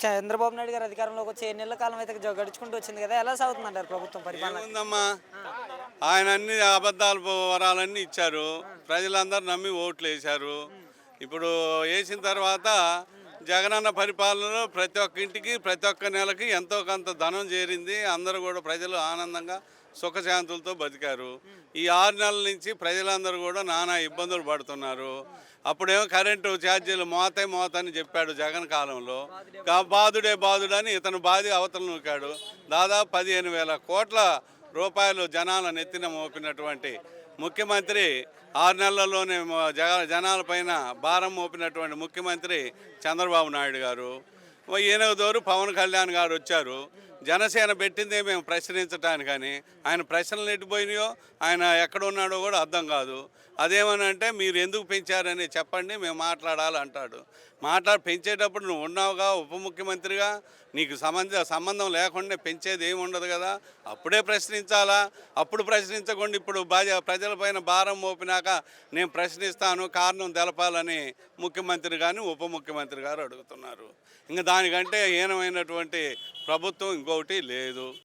చంద్రబాబు నాయుడు గారు అధికారంలోకి వచ్చి 7 నెలల కాలం అయితే గడుచుకుంటూ వచ్చింది కదా! ఎలా సాగుతుందంటారు ప్రభుత్వం పరిపాలన? ఏముందమ్మా, ఆయన అన్ని అబద్ధాలు వరాలన్నీ ఇచ్చారు. ప్రజలందరూ నమ్మి ఓట్లు వేశారు. ఇప్పుడు వేసిన తర్వాత జగనన్న పరిపాలనలో ప్రతి ఒక్క ఇంటికి ప్రతి ఒక్క నెలకి ఎంతో కొంత ధనం చేరింది. అందరూ కూడా ప్రజలు ఆనందంగా సుఖశాంతులతో బతికారు. ఈ 6 నెలల నుంచి ప్రజలందరూ కూడా నానా ఇబ్బందులు పడుతున్నారు. అప్పుడేమో కరెంటు ఛార్జీలు మోత అని చెప్పాడు జగన్ కాలంలో. బాధుడే బాధుడని ఇతను బాధి అవతల నూకాడు. దాదాపు 15,000 కోట్ల రూపాయలు జనాల నెత్తిన మోపినటువంటి ముఖ్యమంత్రి 6 నెలల్లోనే జనాలపైన భారం మోపినటువంటి ముఖ్యమంత్రి చంద్రబాబు నాయుడు గారు. ఈయనదోరు పవన్ కళ్యాణ్ గారు వచ్చారు. జనసేన పెట్టిందే మేము ప్రశ్నించడానికని. ఆయన ప్రశ్నలు ఎట్టిపోయినాయో, ఆయన ఎక్కడ ఉన్నాడో కూడా అర్థం కాదు. అదేమనంటే మీరు ఎందుకు పెంచారని చెప్పండి, మేము మాట్లాడాలి అంటాడు. పెంచేటప్పుడు నువ్వు ఉన్నావుగా ఉప ముఖ్యమంత్రిగా, నీకు సంబంధం లేకుండా పెంచేది ఏమి ఉండదు కదా, అప్పుడే ప్రశ్నించాలా? అప్పుడు ప్రశ్నించకుండా ఇప్పుడు ప్రజలపైన భారం మోపినాక నేను ప్రశ్నిస్తాను, కారణం తెలపాలని ముఖ్యమంత్రి కానీ ఉప ముఖ్యమంత్రి గారు అడుగుతున్నారు. ఇంకా దానికంటే హీనమైనటువంటి ప్రభుత్వం ఇంకొకటి లేదు.